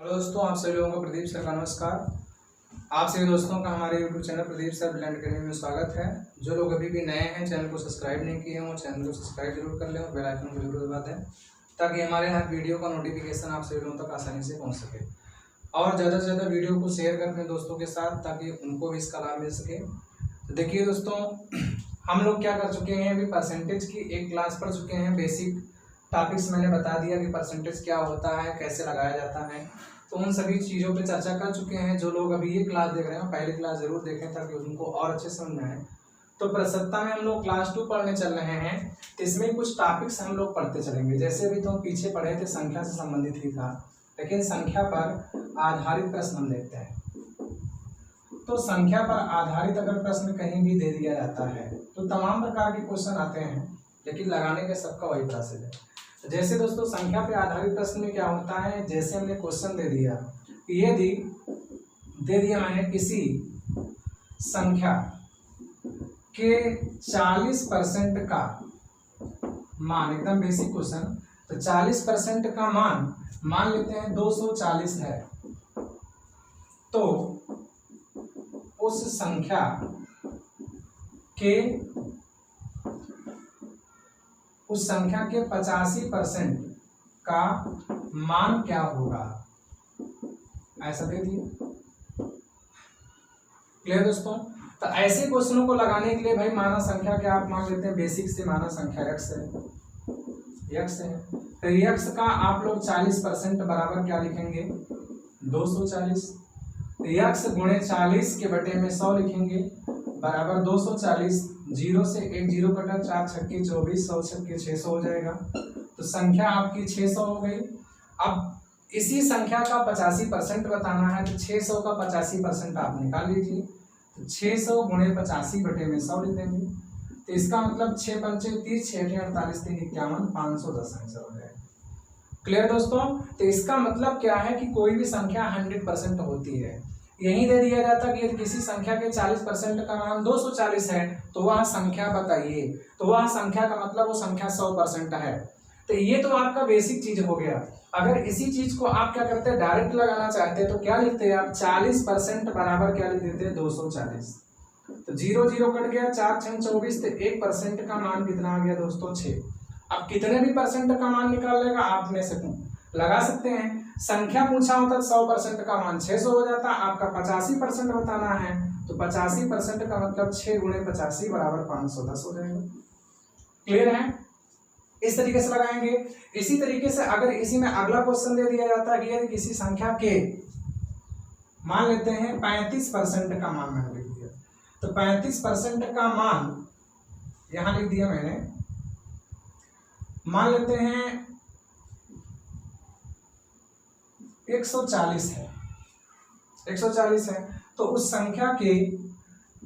Hello दोस्तों, आप सभी लोगों को प्रदीप सर का नमस्कार। आप सभी दोस्तों का हमारे YouTube channel Pradeep sir blend करने में स्वागत है। जो लोग अभी भी नए हैं, चैनल को सब्सक्राइब नहीं किए हैं, वो चैनल को सब्सक्राइब जरूर कर लें और बेल आइकन को जरूर दबा दें ताकि हमारे हर वीडियो का नोटिफिकेशन आप सभी लोगों तक आसानी से पहुँच सके। और ज़्यादा से ज़्यादा वीडियो को शेयर करें अपने दोस्तों के साथ ताकि उनको भी इसका लाभ मिल सके। तो देखिए दोस्तों, हम लोग क्या कर चुके हैं, अभी परसेंटेज की एक क्लास पढ़ चुके हैं। बेसिक टॉपिक्स मैंने बता दिया कि परसेंटेज क्या होता है, कैसे लगाया जाता है, तो उन सभी चीज़ों पे चर्चा कर चुके हैं। जो लोग अभी ये क्लास देख रहे हैं, पहली क्लास जरूर देखें ताकि उनको और अच्छे समझ में आए। तो प्रसन्नता में हम लोग क्लास 2 पढ़ने चल रहे हैं, तो इसमें कुछ टॉपिक्स हम लोग पढ़ते चलेंगे। जैसे अभी तो हम पीछे पढ़े थे, संख्या से संबंधित ही था, लेकिन संख्या पर आधारित प्रश्न हम देखते हैं। तो संख्या पर आधारित अगर प्रश्न कहीं भी दे दिया जाता है तो तमाम प्रकार के क्वेश्चन आते हैं, लेकिन लगाने का सबका वही प्रोसेस है। जैसे दोस्तों, संख्या पे आधारित प्रश्न में क्या होता है, जैसे हमने क्वेश्चन दे दिया, यदि दे दिया मैंने किसी संख्या के 40% का मान, एकदम बेसिक क्वेश्चन, तो 40% का मान मान लेते हैं 240 है, तो उस संख्या के 85% का मान क्या होगा, ऐसा दे दिए। क्लियर दोस्तों? तो ऐसे क्वेश्चनों को लगाने के लिए भाई माना संख्या क्या आप मान लेते हैं, बेसिक से माना संख्या x है। तो x का आप लोग 40% बराबर क्या लिखेंगे, 240। तो x गुणे 40 के बटे में 100 लिखेंगे बराबर 240। 0 से 1 0 कटा, 4 छक्के 24, 100 छक्के 600 हो जाएगा। तो संख्या आपकी 600 हो गई। अब इसी संख्या का 85% बताना है, तो 600 का 85% आप निकाल लीजिए। तो 600 गुणे 85 बटे में 100 लिख देंगे। तो इसका मतलब 6 पंचे 30, 6 48 3 51, 510 आंसर हो जाएगा। क्लियर दोस्तों? तो इसका मतलब क्या है कि कोई भी संख्या 100% होती है। यही दे दिया जाता कि यदि किसी संख्या के 40% का मान 240 है तो वह संख्या बताइए, तो वह संख्या का मतलब वो संख्या 100% है। तो ये तो आपका बेसिक चीज हो गया। अगर इसी चीज को आप क्या करते हैं, डायरेक्ट लगाना चाहते हैं, तो क्या लिखते हैं आप, 40% बराबर क्या लिख देते हैं, 240। तो 0 0 कट गया, 4 6 24, तो 1% का मान कितना आ गया दोस्तों, 6। अब कितने भी परसेंट का मान निकालेगा आप में से लगा सकते हैं। संख्या पूछा होता 100% का मान 600 हो जाता, आपका 85% बताना है, तो 85% का मतलब 6 गुणे 85 बराबर 510 हो जाएगा। क्लियर है? इस तरीके से लगाएंगे। इसी तरीके से अगर इसी में अगला क्वेश्चन दे दिया जाता है कि यदि किसी संख्या के मान लेते हैं 35% का मान मैंने लिख दिया, तो 35% का मान यहां लिख दिया मैंने, मान लेते हैं 140 है, 140 है, तो उस संख्या के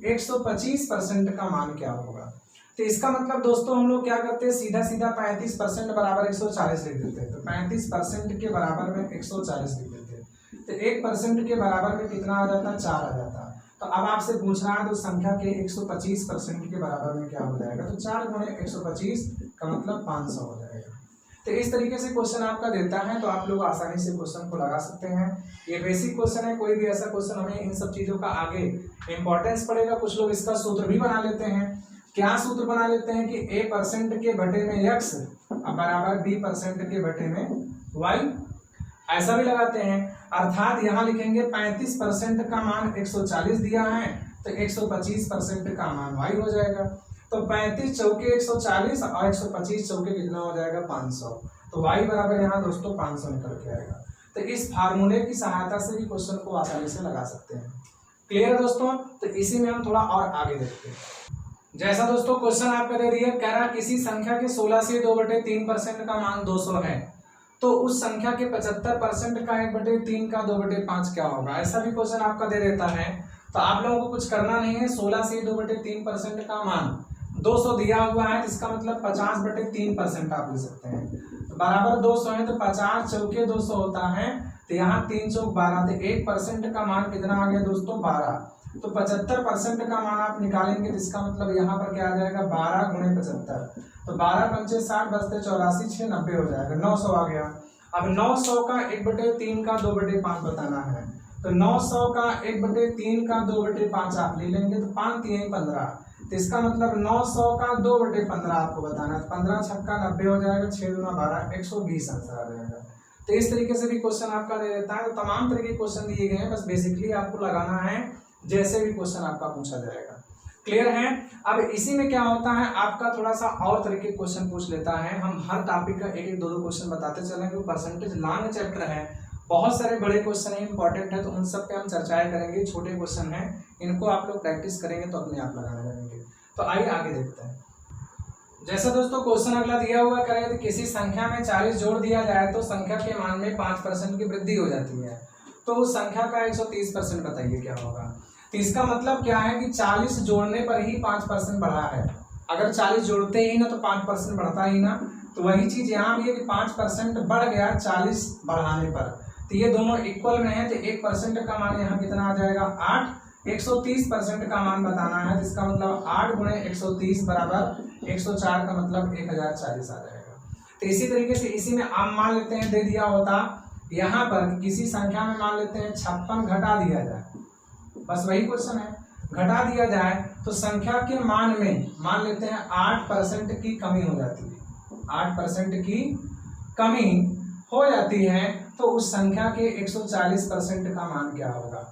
125% का मान क्या होगा। तो इसका मतलब दोस्तों हम लोग क्या करते हैं, सीधा सीधा 35% बराबर 140 लिख देते हैं। तो 35% के बराबर में 140 लिख देते हैं। तो 1% के बराबर में कितना आ जाता, 4 आ जाता। तो अब आपसे पूछ रहा है तो संख्या के 125% के बराबर में क्या हो जाएगा, तो 4 गुणे 125 का मतलब 500 हो जाएगा। तो इस तरीके से क्वेश्चन आपका देता है, तो आप लोग आसानी से क्वेश्चन को लगा सकते हैं। ये बेसिक क्वेश्चन है, कोई भी ऐसा क्वेश्चन हमें इन सब चीजों का आगे इंपॉर्टेंस पड़ेगा। कुछ लोग इसका सूत्र भी बना लेते हैं। क्या सूत्र बना लेते हैं कि a% के बटे में x बराबर b% के बटे में y, ऐसा भी लगाते हैं। अर्थात यहाँ लिखेंगे 35% का मान 140 दिया है, तो 125% का मान y हो जाएगा। तो 35 चौके 140 और 125 चौके कितना हो जाएगा, 500। तो y बराबर यहाँ दोस्तों 500 निकल के आएगा। तो इस फार्मूले की सहायता से भी क्वेश्चन को आसानी से लगा सकते हैं। क्लियर है दोस्तों? तो इसी में हम थोड़ा और आगे देखते हैं। जैसा दोस्तों क्वेश्चन आपका दे दिया, कह रहा किसी संख्या के 16 से 2/3% का मान 200 है, तो उस संख्या के 75% का 1/3 का 2/5 क्या होगा। ऐसा भी क्वेश्चन आपका दे देता है, तो आप लोगों को कुछ करना नहीं है। 16 से 2/3% का मान 200 दिया हुआ है, जिसका मतलब 50/3% आप ले सकते हैं। तो बराबर 200 है, तो 50 चौके 200 होता है, तो यहाँ 3 चौक 12, तो 1% का मान कितना आ गया दोस्तों, 12। तो 75% का मान आप निकालेंगे, तो इसका मतलब यहाँ पर क्या आ जाएगा, 12 गुणे 75। तो 12 पंचे 60 बचते 84, 6 90 हो जाएगा, 900 आ गया। अब 900 का 1/3 का 2/5 बताना है, तो 900 का 1/3 का 2/5 आप ले लेंगे, तो 5 3 15, तो इसका मतलब 900 का 2/15 आपको बताना है। 15 छक्का 90 हो जाएगा, 6 दूना 12, 120 आंसर आ जाएगा। तो इस तरीके से भी क्वेश्चन आपका दे देता है। तो तमाम तरह के क्वेश्चन दिए गए हैं, बस बेसिकली आपको लगाना है जैसे भी क्वेश्चन आपका पूछा जाएगा। क्लियर है। अब इसी में क्या होता है, आपका थोड़ा सा और तरह के क्वेश्चन पूछ लेता है। हम हर टॉपिक का एक एक दो क्वेश्चन बताते चलेंगे। परसेंटेज लॉन्ग चैप्टर है, बहुत सारे बड़े क्वेश्चन है, इंपॉर्टेंट है, तो उन सब पे हम चर्चाएं करेंगे। छोटे क्वेश्चन है, इनको आप लोग प्रैक्टिस करेंगे तो अपने आप लगाने लगेंगे। तो आइए आगे देखते हैं। जैसा दोस्तों क्वेश्चन अगला दिया हुआ करें, तो किसी संख्या में 40 जोड़ दिया जाए तो संख्या के मान में 5% की वृद्धि हो जाती है, तो उस संख्या का 130% बताइए क्या होगा। तो इसका मतलब क्या है कि 40 जोड़ने पर ही 5% बढ़ा है। अगर 40 जोड़ते ही ना तो 5% बढ़ता ही ना। तो वही चीज यहाँ भी है कि 5% बढ़ गया 40 बढ़ाने पर, तो ये दोनों इक्वल में है, तो 1% का मान यहाँ कितना आ जाएगा 8। 130% का मान बताना है, तो इसका मतलब 8 गुणे 130 बराबर 104 का मतलब 1040 आ जाएगा। तो इसी तरीके से इसी में आप मान लेते हैं दे दिया होता यहाँ पर किसी संख्या में मान लेते हैं 56 घटा दिया जाए, बस वही क्वेश्चन है, घटा दिया जाए तो संख्या के मान में मान लेते हैं 8% की कमी हो जाती है। 8% की कमी हो जाती है, तो उस संख्या के 140% का मान क्या होगा,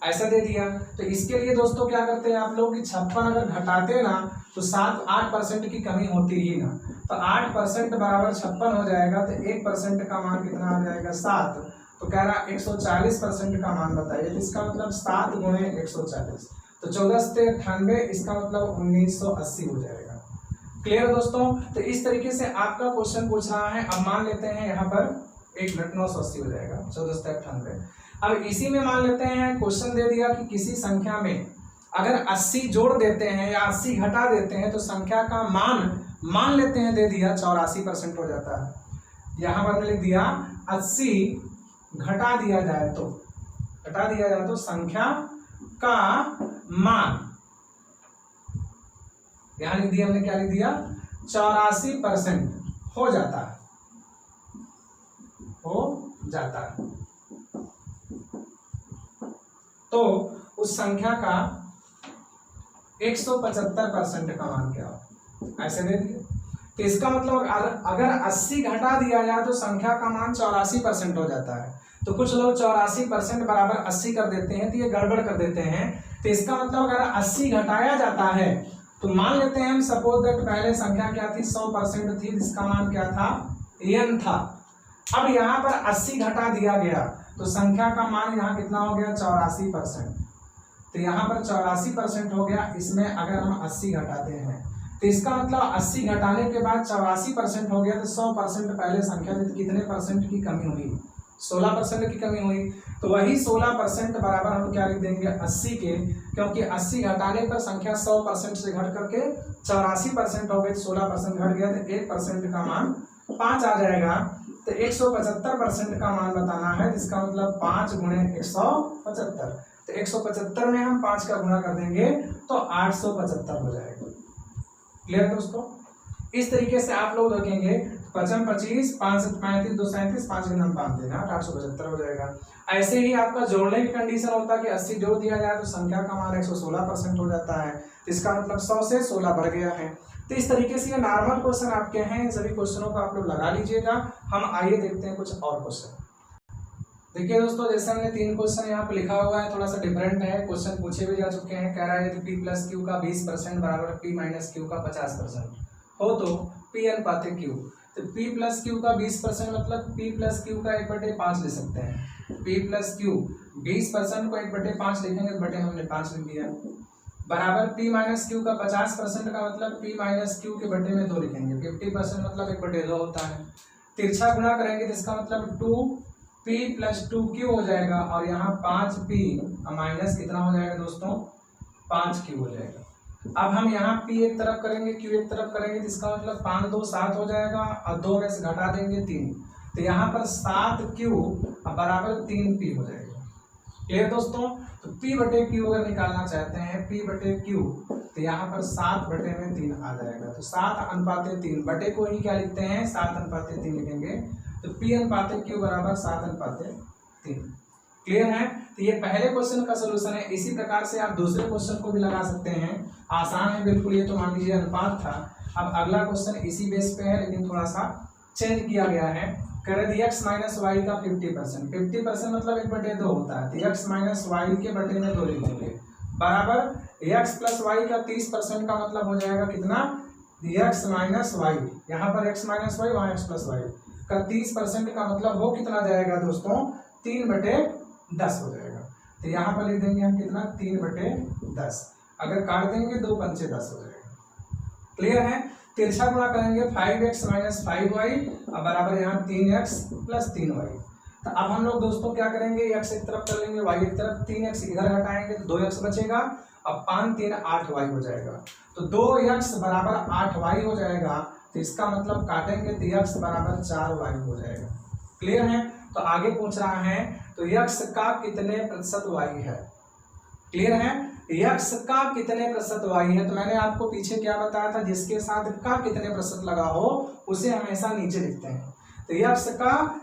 ऐसा दे दिया। तो इसके लिए दोस्तों क्या करते हैं आप लोग कि 56 अगर घटाते ना तो 8% की कमी होती ही ना, तो 8% बराबर 56 हो जाएगा, तो 1% का मान कितना आ जाएगा 7। तो कह रहा 140% का मान बताइए, तो इसका मतलब 7 गुणे 140, तो 14 से 98, इसका मतलब 1980 हो जाएगा। क्लियर दोस्तों। तो इस तरीके से आपका क्वेश्चन पूछ रहा है। अब मान लेते हैं यहाँ पर 1 मिनट 980 हो जाएगा, 14 से 98। अब इसी में मान लेते हैं क्वेश्चन दे दिया कि किसी संख्या में अगर 80 जोड़ देते हैं या 80 घटा देते हैं तो संख्या का मान लेते हैं दे दिया 84% हो जाता है। यहां पर लिख दिया 80 घटा दिया जाए तो संख्या का मान, यहां लिख दिया हमने, क्या लिख दिया 84% हो जाता है, तो उस संख्या का 175% का मान क्या हो, ऐसे दे दिए। तो इसका मतलब अगर 80 घटा दिया जाए तो संख्या का मान 84% हो जाता है। तो कुछ लोग 84% बराबर 80 कर देते हैं, तो ये गड़बड़ कर देते हैं। तो इसका मतलब अगर 80 घटाया जाता है तो मान लेते हैं हम सपोज दैट पहले संख्या क्या थी 100% थी, इसका मान क्या था n था। अब यहाँ पर 80 घटा दिया गया तो संख्या का मान यहाँ कितना हो गया 84%। तो यहाँ पर 84% हो गया। इसमें अगर हम 80 घटाते हैं तो इसका मतलब 80 घटाने के बाद 84% हो गया, तो 100% पहले संख्या से कितने परसेंट की कमी हुई, 16% की कमी हुई। तो वही 16% बराबर हम क्या लिख देंगे 80 के, क्योंकि 80 घटाने पर संख्या 100% से घट करके 84% हो गई, 16% घट गया, तो 1% का मान 5 आ जाएगा। तो 175% का मान बताना है, जिसका मतलब 5 गुणे 175। तो 175 में हम 5 का गुणा कर देंगे तो 875 हो जाएगा। क्लियर दोस्तों। इस तरीके से आप लोग रखेंगे 55 25 5 35 2 37 5 के नाम 5 देना 875 हो जाएगा। ऐसे ही आपका जोड़ने की कंडीशन होता है कि 80 जोड़ दिया जाए तो संख्या का मान 116% हो जाता है, इसका मतलब 100 से 16 बढ़ गया है। तो इस तरीके से ये नॉर्मल क्वेश्चन आपके हैं, इन सभी क्वेश्चनों को आप लोग लगा लीजिएगा। हम आइए देखते हैं कुछ और क्वेश्चन। देखिए दोस्तों, जैसे हमने 3 क्वेश्चन यहाँ पे लिखा हुआ है, थोड़ा सा डिफरेंट है, क्वेश्चन पूछे भी जा चुके हैं। कह रहा है कि p प्लस क्यू का 20% बराबर p माइनस क्यू का 50% हो तो p अनुपात q। तो p प्लस क्यू का 20% मतलब p प्लस क्यू का 1/5 ले सकते हैं। p प्लस क्यू 20% को 1/5 लिखेंगे तो बटे हमने 5 लिख दिया, बराबर p माइनस क्यू का 50% का मतलब p माइनस क्यू के बटे में 2 लिखेंगे। 50% मतलब 1/2 होता है। तिरछा गुणा करेंगे तो इसका मतलब 2p प्लस 2q हो जाएगा, और यहाँ 5p माइनस कितना हो जाएगा दोस्तों 5q हो जाएगा। अब हम यहाँ p एक तरफ करेंगे q एक तरफ करेंगे, तो इसका मतलब 5 2 7 हो जाएगा, और 2 में से घटा देंगे 3, तो यहाँ पर 7q बराबर 3p हो जाएगा। क्लियर दोस्तों। तो p बटे q अगर निकालना चाहते हैं p बटे q, तो यहाँ पर 7 बटे में 3 आ जाएगा। तो 7 अनुपात 3 बटे को ही क्या लिखते हैं 7 अनुपात 3 लिखेंगे, तो P अनुपात Q बराबर 7:3। क्लियर है? तो ये पहले क्वेश्चन का सोल्यूशन है। इसी प्रकार से आप दूसरे क्वेश्चन को भी लगा सकते हैं, आसान है बिल्कुल। ये तो मान लीजिए अनुपात था। अब अगला क्वेश्चन इसी बेस पे है, लेकिन थोड़ा सा चेंज किया गया है। कह रहे x माइनस वाई का 50%, 50% मतलब 1/2 होता है, तो x माइनस वाई के बटे में 2 लिख देंगे, बराबर x प्लस वाई का 30% का मतलब हो जाएगा कितना, x माइनस वाई, यहाँ पर x माइनस वाई, वहाँ x प्लस वाई का 30% का मतलब वो कितना जाएगा दोस्तों, 3/10 हो जाएगा। तो यहाँ पर लिख देंगे हम कितना, 3/10। अगर काट देंगे 2 पंचे 10 हो जाएगा। क्लियर है? तिरछा गुणा करेंगे 5x माइनस 5y और बराबर यहाँ 3x प्लस 3y। तो अब हम लोग दोस्तों क्या करेंगे, x एक तरफ कर लेंगे, y एक तरफ, 3x इधर घटाएंगे तो 2x बचेगा, अब 5 3 8y हो जाएगा। तो 2x बराबर 8y हो जाएगा। तो इसका मतलब काटेंगे तो x बराबर 4y हो जाएगा। क्लियर है? तो आगे पूछ रहा है तो x का कितने प्रतिशत y है। क्लियर है? x का कितने प्रतिशत y है। तो मैंने आपको पीछे क्या बताया था, जिसके साथ का कितने प्रतिशत लगा हो उसे हमेशा नीचे लिखते हैं। तो x का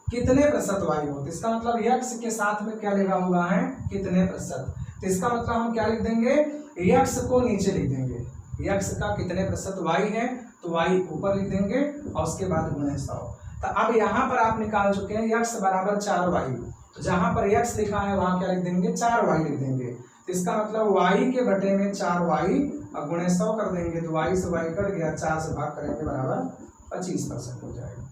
कितने प्रतिशत y हो, तो इसका मतलब x के साथ में क्या लगा हुआ है, कितने प्रतिशत। तो इसका मतलब हम क्या लिख देंगे, x को नीचे लिख देंगे, x का कितने प्रतिशत y है तो y ऊपर लिख देंगे और उसके बाद गुणे 100। तो अब यहाँ पर आप निकाल चुके हैं x बराबर 4y, तो जहां पर x लिखा है वहां क्या लिख देंगे, 4y लिख देंगे। तो इसका मतलब y के बटे में 4y और गुणे 100 कर देंगे, तो y से y कट गया, 4 से भाग करेंगे बराबर 25% हो जाएगा।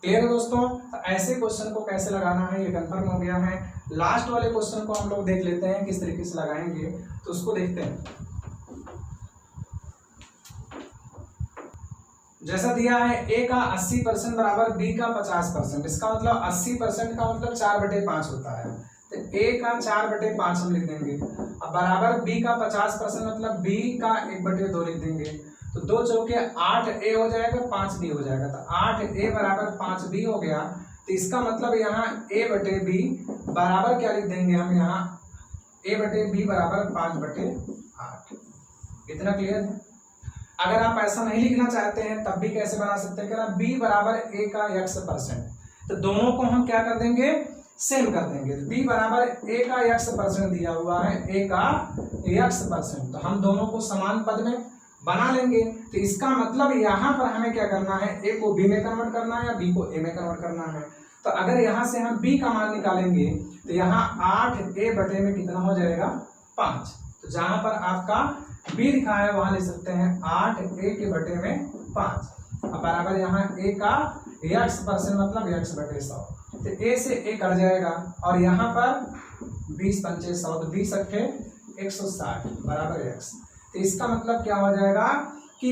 क्लियर है दोस्तों? तो ऐसे क्वेश्चन को कैसे लगाना है ये कंफर्म हो गया है। लास्ट वाले क्वेश्चन को हम लोग देख लेते हैं किस तरीके से लगाएंगे, तो उसको देखते हैं। जैसा दिया है a का 80% बराबर b का 50%, इसका मतलब 80% का मतलब 4/5 होता है। तो a का 4/5 हम लिख देंगे, अब बराबर b का 50% मतलब b का 1/2 लिख देंगे। तो 2 चौके 8a हो जाएगा, 5b हो जाएगा, तो 8a बराबर 5b हो गया। तो इसका मतलब यहाँ a/b बराबर क्या लिख देंगे हम, यहाँ a/b बराबर 5/8। इतना क्लियर है? अगर आप ऐसा नहीं लिखना चाहते हैं तब भी कैसे बना सकते हैं, कहना b बराबर a का x%, तो दोनों को हम क्या कर देंगे, सेम कर देंगे। तो b बराबर a का x% दिया हुआ है, a का x%, तो हम दोनों को समान पद में बना लेंगे। तो इसका मतलब यहाँ पर हमें क्या करना है, a को b में कन्वर्ट करना है या b को a में कन्वर्ट करना है। तो अगर यहाँ से हम b का मान निकालेंगे तो यहाँ 8a बटे में कितना हो जाएगा, 5। तो जहां पर आपका b लिखा है वहां लिख सकते हैं 8a के बटे में 5, अब बराबर यहाँ a का x% मतलब x/100। तो a से a कट जाएगा और यहाँ पर 20 पंचे 100, तो 20 अट्ठे 160 बराबर x। तो इसका मतलब क्या हो जाएगा कि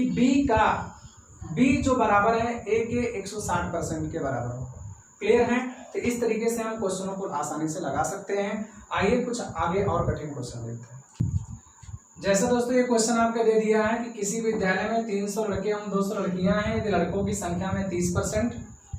b जो बराबर है a के 160% के बराबर होगा। क्लियर है? तो इस तरीके से हम क्वेश्चनों को आसानी से लगा सकते हैं। आइए कुछ आगे और कठिन क्वेश्चन देखते हैं। जैसा दोस्तों ये क्वेश्चन आपको दे दिया है कि किसी विद्यालय में 300 लड़के एवं 200 लड़कियां हैं, यदि लड़कों की संख्या में 30%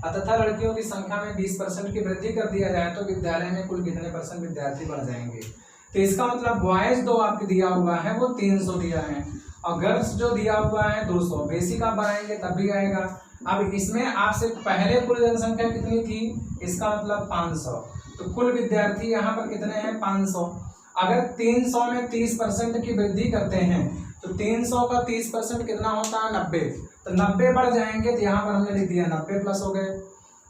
तथा लड़कियों की संख्या में 20% की वृद्धि कर दिया जाए तो विद्यालय में कुल कितने % विद्यार्थी बढ़ जाएंगे। तो इसका मतलब बॉयज 2 आपको दिया हुआ है वो 300 दिया है और गर्ल्स जो दिया हुआ है 200। बेसिक आप बनाएंगे तब भी आएगा। अब इसमें आपसे पहले कुल जनसंख्या कितनी थी, इसका मतलब 500, तो कुल विद्यार्थी यहाँ पर कितने हैं, 500। अगर 300 में 30% की वृद्धि करते हैं तो 300 का 30% कितना होता है, 90। तो 90 बढ़ जाएंगे, तो यहाँ पर हमने लिख दिया 90 प्लस हो गए।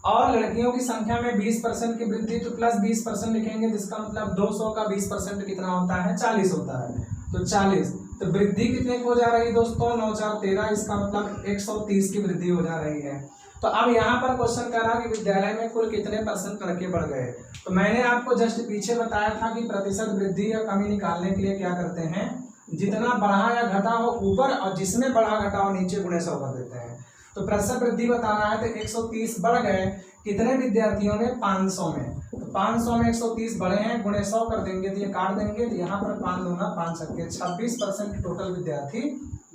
और लड़कियों की संख्या में 20% की वृद्धि तो प्लस 20% लिखेंगे, जिसका मतलब 200 का 20% कितना होता है, 40 होता है, तो 40। तो वृद्धि कितने की हो जा रही है दोस्तों, 9 4 13, इसका मतलब 130 की वृद्धि हो जा रही है। तो अब यहाँ पर क्वेश्चन कह रहा कि विद्यालय में कुल कितने % लड़के बढ़ गए। तो मैंने आपको जस्ट पीछे बताया था कि प्रतिशत वृद्धि या कमी निकालने के लिए क्या करते हैं, जितना बढ़ा या घटा हो ऊपर और जिसमें बढ़ा घटा हो नीचे गुणे 100 कर देते हैं। तो प्रतिशत वृद्धि बताना है तो 130 बढ़ गए कितने विद्यार्थियों में, 500 में। तो 500 में 130 बढ़े हैं, गुणे 100 कर देंगे तो ये काट देंगे, तो यहाँ पर 5 दूना 5 छक्के 26% टोटल विद्यार्थी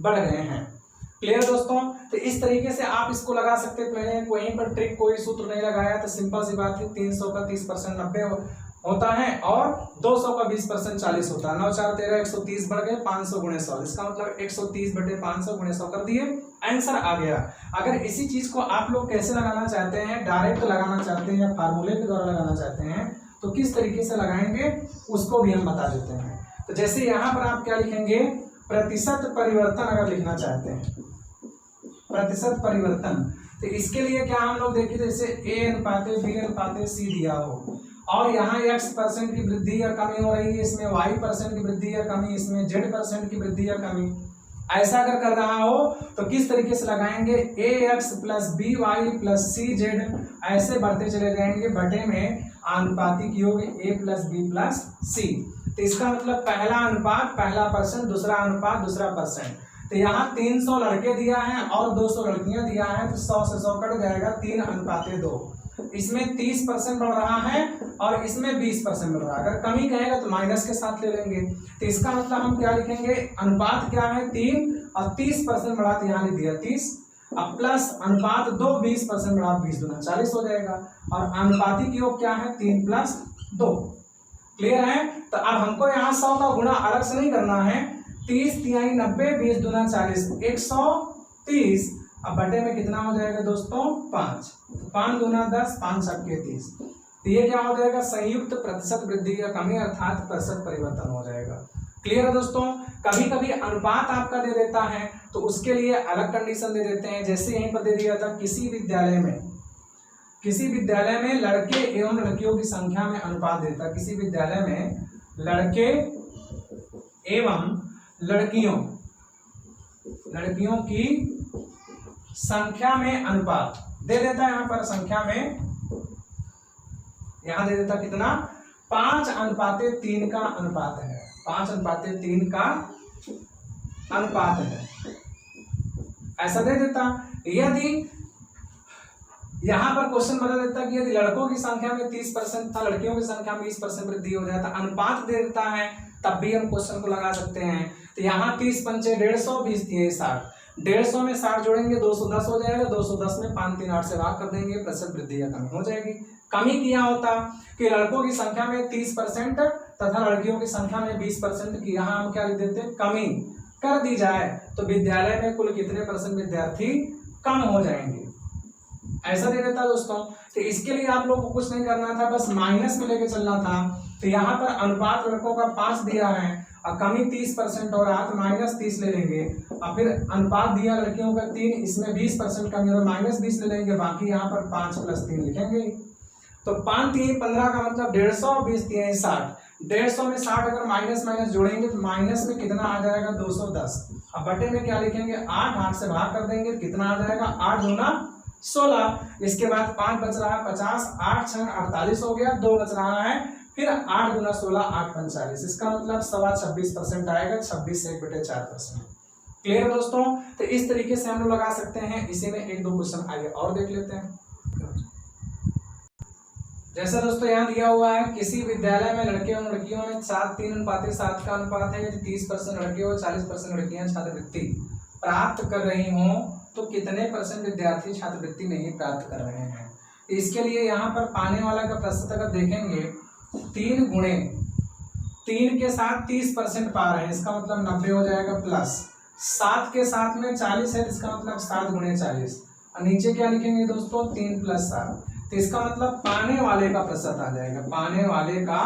बढ़ गए हैं। क्लियर दोस्तों? तो इस तरीके से आप इसको लगा सकते हैं। वहीं पर ट्रिक कोई सूत्र नहीं लगाया, तो सिंपल सी बात है, 300 का 30% 90 होता है और 200 का 20% 40 होता है। 9 4 13 130 बढ़ गए 500 गुणे 100, इसका मतलब 130/500 गुणे 100 कर दिए, आंसर आ गया। अगर इसी चीज को आप लोग कैसे लगाना चाहते हैं, डायरेक्ट लगाना चाहते हैं या फार्मूले के द्वारा लगाना चाहते हैं, तो किस तरीके से लगाएंगे उसको भी हम बता देते हैं। तो जैसे यहाँ पर आप क्या लिखेंगे, प्रतिशत परिवर्तन अगर लिखना चाहते हैं, प्रतिशत परिवर्तन, तो इसके लिए क्या हम लोग देखिए, जैसे A/B/C दिया हो और यहाँ x% की वृद्धि या कमी हो रही है, इसमें y% की वृद्धि या कमी, इसमें z% की वृद्धि या कमी, ऐसा अगर कर रहा हो तो किस तरीके से लगाएंगे, ax + by + cz ऐसे बढ़ते चले जाएंगे, बटे में आनुपातिक योग a + b + c। तो इसका मतलब पहला अनुपात पहला परसेंट, दूसरा अनुपात दूसरा परसेंट। तो यहाँ 300 लड़के दिया है और 200 लड़कियां दिया है, तो 100 से 100 कट जाएगा, 3:2। इसमें 30% बढ़ रहा है और इसमें 20% बढ़ रहा है। अगर कमी कहेगा तो माइनस के साथ ले लेंगे। तो इसका मतलब हम क्या लिखेंगे, अनुपात क्या है 3 और 30% बढ़ा, तो यहाँ लिख दिया 30, अब प्लस अनुपात 2 20% बढ़ा, 20 दूना 40 हो जाएगा, और अनुपातिक योग क्या है 3 + 2। क्लियर है। तो अब हमको यहाँ 100 का गुणा अलग से नहीं करना है, 30 तिहाई 90, 20 दूना 40, 130। अब बटे में कितना हो जाएगा दोस्तों 5, 5 दूना 10, 5 छक्के 30। तो ये क्या हो जाएगा, संयुक्त प्रतिशत वृद्धि या कमी अर्थात प्रतिशत परिवर्तन हो जाएगा। क्लियर है दोस्तों। कभी कभी अनुपात आपका दे देता है तो उसके लिए अलग कंडीशन दे देते हैं। जैसे यहीं पर दे दिया था, किसी विद्यालय में लड़के एवं लड़कियों की संख्या में अनुपात देता है, किसी विद्यालय में लड़के एवं लड़कियों की संख्या में अनुपात दे देता है। यहाँ पर संख्या में यहाँ दे देता कितना, 5:3 का अनुपात है, 5:3 का अनुपात है, ऐसा दे देता। यदि यहाँ पर क्वेश्चन बता देता कि यदि लड़कों की संख्या में 30% था, लड़कियों की संख्या में 20% वृद्धि हो जाता, अनुपात दे देता है, तब भी हम क्वेश्चन को लगा सकते हैं। तो यहाँ 30 पंचे 150, 20 दिए 60, 150 में 60 जोड़ेंगे 210 हो जाएगा, 210 में 5 3 8 से भाग कर देंगे, प्रतिशत वृद्धि या कमी हो जाएगी। कमी किया होता कि लड़कों की संख्या में 30% तथा लड़कियों की संख्या में 20% की, यहाँ हम क्या लिख देते, कमी कर दी जाए तो विद्यालय में कुल कितने % विद्यार्थी कम हो जाएंगे, ऐसा दे देता दोस्तों। तो इसके लिए आप लोग को कुछ नहीं करना था, बस माइनस में लेके चलना था। तो यहाँ पर अनुपात लड़कों का 5 दिया है और कमी 30% हो रहा है, तो -30 ले लेंगे, और फिर अनुपात दिया लड़कियों का 3, इसमें 20% कमी हो, -20 ले लेंगे, बाकी यहाँ पर 5 + 3 लिखेंगे। तो 5 3 15 का मतलब 150, 20 3 60, 150 में 60 अगर माइनस जोड़ेंगे तो माइनस में कितना आ जाएगा 210। अब बटे में क्या लिखेंगे 8, 8 से भाग कर देंगे, कितना आ जाएगा 8 दूना 16। इसके बाद 5 बच रहा है 50, 8 6 48 हो गया, 2 बच रहा है, फिर 8 दूना 16, 8 पंच 40, इसका मतलब 26% आएगा, 26 से 1/4%। क्लियर दोस्तों। तो इस तरीके से हम लोग लगा सकते हैं। इसी में 1 2 क्वेश्चन आगे और देख लेते हैं। जैसा दोस्तों यहाँ दिया हुआ है, किसी विद्यालय में लड़के और लड़कियों में 7:3 का अनुपात है, यदि 30% लड़के और 40% लड़कियां छात्रवृत्ति प्राप्त कर रही हों तो कितने % विद्यार्थी छात्रवृत्ति नहीं प्राप्त कर रहे हैं। इसके लिए यहाँ पर पाने वाला का प्रतिशत अगर देखेंगे, 3 गुणे 3 के साथ 30% पा रहे हैं, इसका मतलब 90 हो जाएगा, प्लस 7 के साथ में 40 है, इसका मतलब 7 गुणे 40, और नीचे क्या लिखेंगे दोस्तों 3 + 7, तो इसका मतलब पाने वाले का प्रतिशत आ जाएगा, पाने वाले का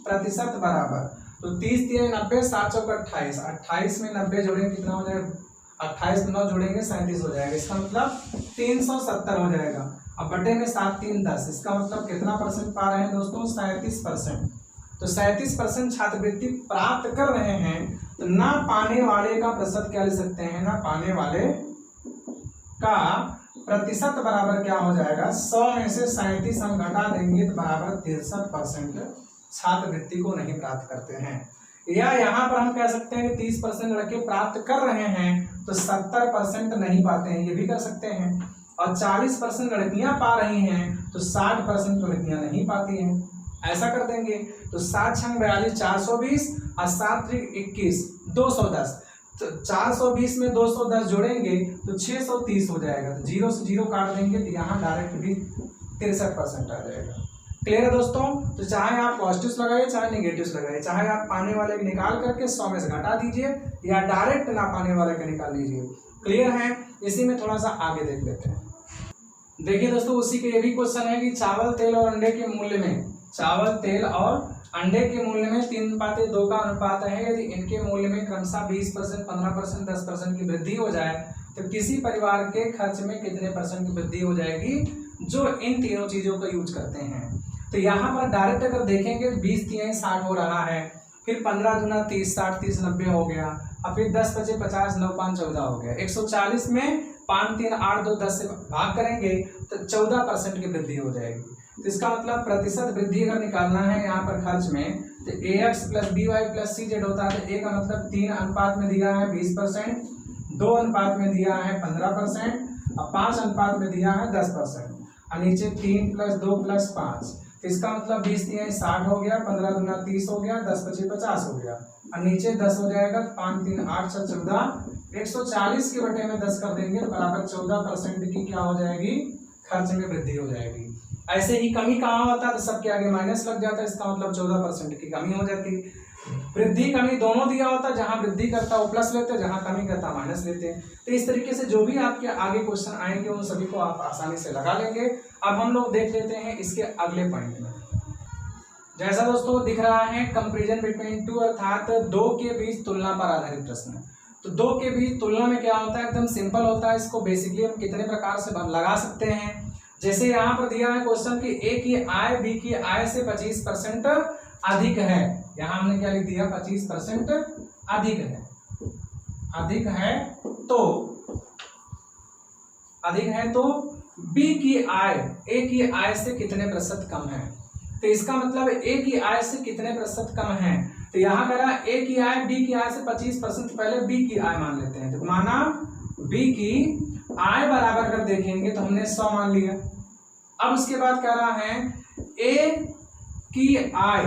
प्रतिशत बराबर, तो 30 3 90, 7 चौक 28, 28 में 90 जोड़ेंगे कितना हो जाएगा, 28 में 9 जोड़ेंगे 37 हो जाएगा, इसका मतलब 370 हो जाएगा। अब बटे में 7 3 10, इसका मतलब कितना % पा रहे हैं दोस्तों 37%। तो 37% छात्रवृत्ति प्राप्त कर रहे हैं, तो ना पाने वाले का प्रतिशत क्या ले सकते हैं, ना पाने वाले का प्रतिशत बराबर क्या हो जाएगा, 100 में से 37 हम घटा देंगे तो बराबर 63% छात्रवृत्ति को नहीं प्राप्त करते हैं। या यहाँ पर हम कह सकते हैं कि 30% लड़के प्राप्त कर रहे हैं तो 70% नहीं पाते हैं, ये भी कर सकते हैं। और 40% लड़कियां पा रही हैं तो 60% लड़कियां नहीं पाती हैं, ऐसा कर देंगे। तो 7 6 42 420 और 7 3 21 210, तो 420 में 210 जोड़ेंगे तो 630 हो जाएगा, तो 0 से 0 काट देंगे तो यहाँ डायरेक्ट भी 63% आ जाएगा। क्लियर है दोस्तों। तो चाहे आप पॉजिटिव्स लगाइए चाहे नेगेटिव्स लगाइए, चाहे आप पाने वाले को निकाल करके 100 में से घटा दीजिए या डायरेक्ट ना पाने वाले का निकाल लीजिए। क्लियर है। इसी में थोड़ा सा आगे देख लेते हैं। देखिए दोस्तों, उसी के ये भी क्वेश्चन है कि चावल तेल और अंडे के मूल्य में, चावल तेल और अंडे के मूल्य में 3:2 का अनुपात है। यदि इनके मूल्य में क्रमशः 20%, 15%, 10% की वृद्धि हो जाए तो किसी परिवार के खर्च में कितने परसेंट की वृद्धि हो जाएगी जो इन तीनों चीजों का यूज करते हैं। तो यहाँ पर डायरेक्ट अगर देखेंगे 20 3 60 हो रहा है, फिर 15 दूना 30, 60 30 90 हो गया, और फिर 10 25 50, 9 5 14 हो गया। 140 में 5 3 8 2 10 से भाग करेंगे तो 14% की वृद्धि हो जाएगी। तो इसका मतलब प्रतिशत वृद्धि अगर निकालना है यहाँ पर खर्च में, तो ax + by + cz होता है। तो a का मतलब 3 अनुपात में दिया है 20%, 2 अनुपात में दिया है 15% और 5 अनुपात में दिया है 10%, और नीचे 3 + 2 + 5। तो इसका मतलब 20 3 60 हो गया, 15 दूना 30 हो गया, 10 25 50 हो गया, और नीचे 10 हो जाएगा। 5 3 8 6 14, 140 के बटे में 10 कर देंगे तो बराबर 14% की क्या हो जाएगी, खर्च में वृद्धि हो जाएगी। ऐसे ही कमी कहाँ होता है तो सबके आगे माइनस लग जाता है, इसका मतलब 14% की कमी हो जाती है। वृद्धि कमी दोनों दिया होता है, जहां वृद्धि करता है वो प्लस लेते हैं, जहां कमी करता है माइनस लेते हैं। तो इस तरीके से जो भी आपके आगे क्वेश्चन आएंगे उन सभी को आप आसानी से लगा लेंगे। अब हम लोग देख लेते हैं इसके अगले पॉइंट में। जैसा दोस्तों दिख रहा है कंपैरिजन बिटवीन टू, अर्थात दो के बीच तुलना पर आधारित प्रश्न। तो दो के बीच तुलना में क्या होता है, एकदम सिंपल होता है। इसको बेसिकली हम कितने प्रकार से लगा सकते हैं। जैसे यहाँ पर दिया है क्वेश्चन कि ए की आय बी की आय से 25% अधिक है। यहाँ हमने क्या लिख दिया, 25% अधिक है। अधिक है तो बी की आय ए की आय से कितने प्रतिशत कम है। तो इसका मतलब ए की आय से कितने प्रतिशत कम है। तो यहाँ कह रहा है ए की आय बी की आय से 25%, पहले बी की आय मान लेते हैं। तो माना बी की आय बराबर अगर देखेंगे तो हमने 100 मान लिया। अब उसके बाद कह रहा है ए की आय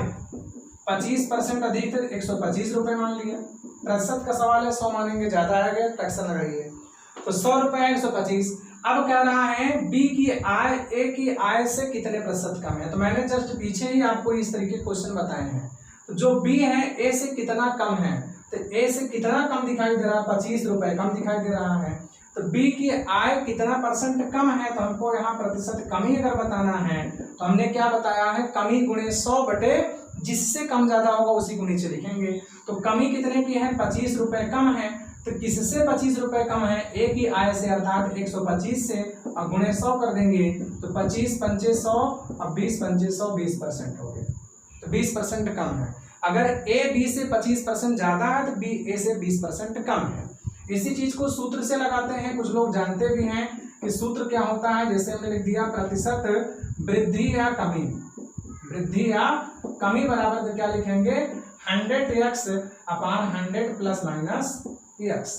25% अधिक थे, 125 रुपए मान लिया। प्रतिशत का सवाल है, 100 मानेंगे, ज्यादा आ गया फ्रैक्शन लगाइए। तो 100 रुपए 125। अब कह रहा है बी की आय ए की आय से कितने प्रतिशत कम है। तो मैंने जस्ट पीछे ही आपको इस तरीके क्वेश्चन बताए हैं। तो जो बी है ए से कितना कम है, तो ए से कितना कम दिखाई दे रहा है, 25 रुपए कम दिखाई दे रहा है। तो बी की आय कितना परसेंट कम है, तो हमको यहाँ प्रतिशत कमी अगर बताना है तो हमने क्या बताया है, कमी गुणे 100 बटे जिससे कम ज्यादा होगा उसी को नीचे लिखेंगे। तो कमी कितने की है, 25 रुपए कम है। तो किससे 25 रुपए कम है, ए की आय से, अर्थात 125 से, और गुणे 100 कर देंगे तो 25 पंचे 100 और 20 पंचे 100, 20% हो गया। तो 20% कम है। अगर ए बी से 25% ज्यादा है तो बी ए से 20% कम है। इसी चीज को सूत्र से लगाते हैं, कुछ लोग जानते भी हैं कि सूत्र क्या होता है। जैसे हमने लिख दिया प्रतिशत वृद्धि या कमी, वृद्धि या कमी बराबर तो क्या लिखेंगे, 100x अपान 100 प्लस माइनस x।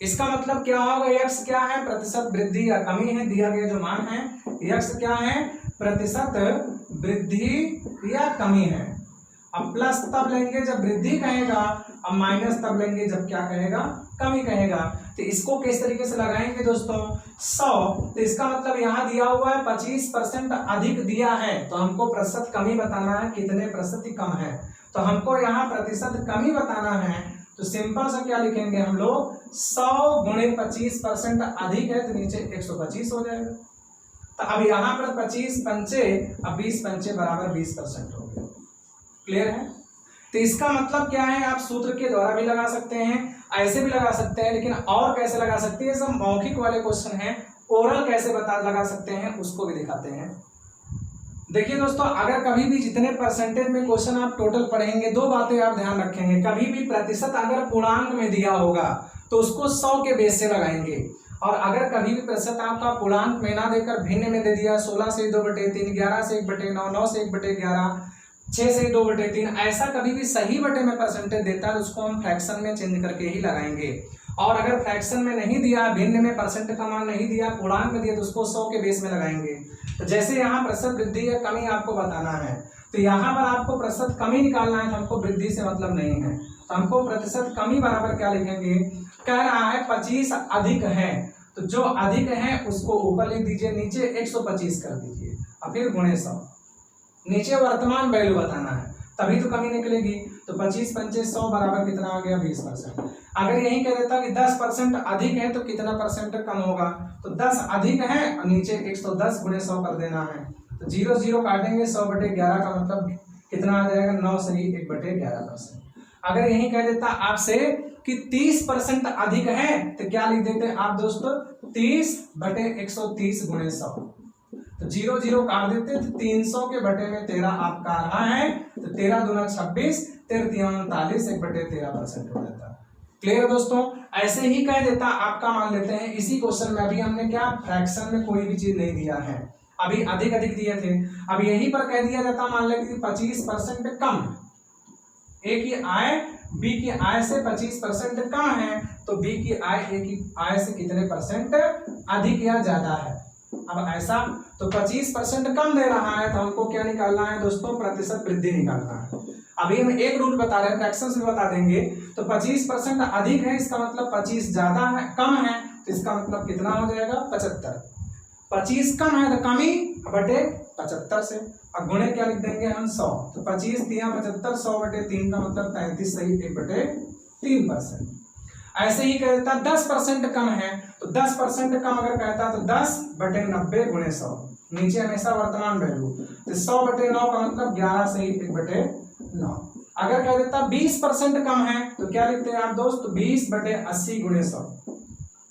इसका मतलब क्या होगा, x क्या है, प्रतिशत वृद्धि या कमी है, दिया गया जो मान है। x क्या है, प्रतिशत वृद्धि या कमी है। अब प्लस तब लेंगे जब वृद्धि कहेगा, अब माइनस तब लेंगे जब क्या कहेगा, कमी कहेगा। तो इसको किस तरीके से लगाएंगे दोस्तों, 100। तो इसका मतलब यहाँ दिया हुआ है 25% अधिक दिया है, तो हमको प्रतिशत कमी बताना है, कितने प्रतिशत कम है। तो हमको यहाँ प्रतिशत कमी बताना है, तो सिंपल सा क्या लिखेंगे हम लोग, 100 गुणे 25% अधिक है तो नीचे 125 हो जाएगा। तो अब यहाँ पर 25 पंचे, अब 20 पंचे बराबर 20% हो गया। क्लियर है। तो इसका मतलब क्या है, आप सूत्र के द्वारा भी लगा सकते हैं, ऐसे भी लगा सकते हैं, लेकिन और कैसे लगा सकते हैं, सब मौखिक वाले क्वेश्चन हैं। ओरल कैसे लगा सकते हैं उसको भी दिखाते हैं। देखिए दोस्तों, अगर कभी भी जितने परसेंटेज में क्वेश्चन आप टोटल पढ़ेंगे, दो बातें आप ध्यान रखेंगे। कभी भी प्रतिशत अगर पूर्णांक में दिया होगा तो उसको 100 के बेस से लगाएंगे, और अगर कभी भी प्रतिशत आपका पूर्णांक में ना देकर भिन्न में दे दिया, 16 से 2/3, 11 से 1/9, 9 से 1/11, 6 से 2/3, ऐसा कभी भी सही बटे में परसेंटेज देता है तो उसको हम फ्रैक्शन में चेंज करके ही लगाएंगे। और अगर फ्रैक्शन में नहीं दिया, भिन्न में परसेंट का मान नहीं दिया, पूर्णांक में दिया, तो उसको 100 के बेस में लगाएंगे। तो जैसे यहाँ प्रतिशत वृद्धि या कमी आपको बताना है, तो यहाँ पर आपको प्रतिशत कमी निकालना है, तो हमको वृद्धि से मतलब नहीं है, तो हमको प्रतिशत कमी बराबर क्या लिखेंगे, कह रहा है 25 अधिक है, तो जो अधिक है उसको ऊपर लिख दीजिए, नीचे 125 कर दीजिए और फिर गुणे 100। नीचे वर्तमान वैल्यू बताना है, तभी तो कमी निकलेगी। तो 25 पंचे 100 बराबर कितना आ गया 20%। अगर यही कह देता कि 10% अधिक है तो कितना परसेंट कम होगा, तो 10 अधिक है और नीचे 110 गुणे 100 कर देना है। तो 0 0 काटेंगे, 100/11 का मतलब कितना आ जाएगा 9 सही 1/11%। अगर यही कह देता आपसे कि 30% अधिक है तो क्या लिख देते आप दोस्तों 30/130 गुणे 100। तो 0 0 काट देते तो 300 के बटे में 13 आपका आ रहा है, तो 13 दूना 26, 13 39 1/13% हो जाता। क्लियर दोस्तों, ऐसे ही कह देता आपका मान लेते हैं इसी क्वेश्चन में, अभी हमने क्या फ्रैक्शन में कोई भी चीज नहीं दिया है, अभी अधिक अधिक दिए थे, अब यहीं पर कह दिया जाता मान लेते 25% कम, ए की आय बी की आय से 25% कम है, तो बी की आय ए की आय से कितने परसेंट अधिक या ज्यादा है। अब ऐसा तो 25% कम दे रहा है तो हमको क्या निकालना है दोस्तों, प्रतिशत वृद्धि निकालना है। अभी हम एक रूल बता रहे हैं, फ्रैक्शंस में बता देंगे। तो 25% अधिक है इसका मतलब 25 ज्यादा है, कम है तो इसका मतलब कितना हो जाएगा 75। 25 कम है तो कमी बटे 75 से, अब गुणे क्या लिख देंगे हम 100, तो 25 3 75, 100/3 का मतलब 33 सही 1/3%। ऐसे ही कहता 10% कम है, तो 10% कम अगर कहता तो 10/90 गुणे 100, नीचे हमेशा वर्तमान वैल्यू, तो 100/9 का मतलब 11 सही 1/9। अगर कह देता 20% कम है तो क्या लिखते हैं आप दोस्त, 20/80 गुणे 100,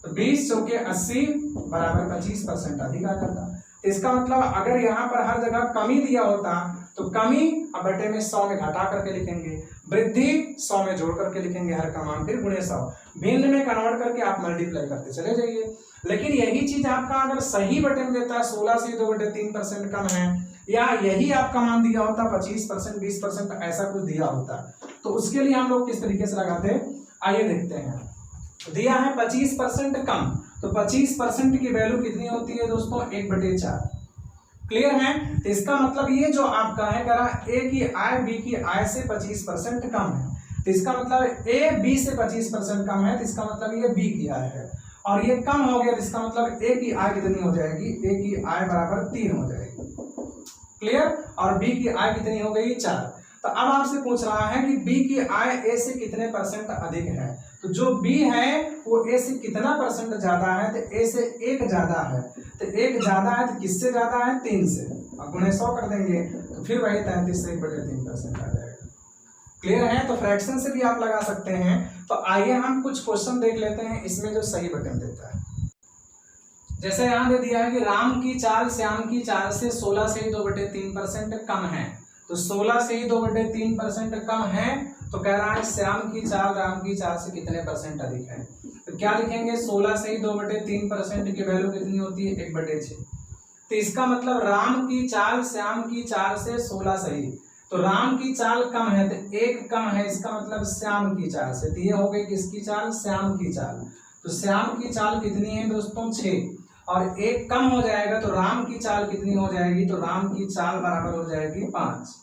तो 20 चौके 80 बराबर 25% अधिक आ जाता। इसका मतलब अगर यहाँ पर हर जगह कमी दिया होता तो कमी अब बटे में 100 में घटा करके लिखेंगे, वृद्धि 100 में जोड़ करके लिखेंगे हर का मान, फिर गुणे 100, भिन्न में कन्वर्ट करके आप मल्टीप्लाई करते चले जाइए। लेकिन यही चीज आपका अगर सही बटे में देता है 16 से 2/3% कम है, या यही आपका मान दिया होता 25% 20% ऐसा कुछ दिया होता, तो उसके लिए हम लोग किस तरीके से लगाते, आइए देखते हैं। दिया है 25% कम, तो 25% की वैल्यू कितनी होती है दोस्तों 1/4। क्लियर है, तो इसका मतलब ये जो आपका है करा ए की आय बी की आय से 25% कम है, तो इसका मतलब ए बी से 25% कम है, तो इसका मतलब ये बी की आय है, और ये कम हो गया तो इसका मतलब ए की आय कितनी हो जाएगी, ए की आय बराबर 3 हो जाएगी। क्लियर, और बी की आय कितनी हो गई 4। तो अब आपसे पूछ रहा है कि बी की आय ए से कितने परसेंट अधिक है, तो जो बी है वो ए से कितना परसेंट ज्यादा है, तो ए से 1 ज्यादा है, तो 1 ज्यादा है तो किससे ज्यादा है 3 से, और गुणे 100 कर देंगे तो फिर वही 33 से 1/3% आ जाएगा। क्लियर है, तो फ्रैक्शन से भी आप लगा सकते हैं। तो आइए हम कुछ क्वेश्चन देख लेते हैं इसमें जो सही बटन देता है। जैसे यहाँ दे दिया है कि राम की चाल श्याम की चाल से 16 से 2/3% कम है, तो 16 से ही 2/3% कम है, तो कह रहा है श्याम की चाल राम की चाल से कितने परसेंट अधिक है, तो क्या लिखेंगे 16 से ही 2/3% की वैल्यू कितनी होती है 1/6। तो इसका मतलब राम की चाल श्याम की चाल से 16 सही, तो राम की चाल कम है तो 1 कम है, इसका मतलब श्याम की चाल से, तो ये हो गई किसकी चाल, श्याम की चाल। तो श्याम की चाल कितनी है दोस्तों 6, और 1 कम हो जाएगा तो राम की चाल कितनी हो जाएगी, तो राम की चाल बराबर हो जाएगी 5।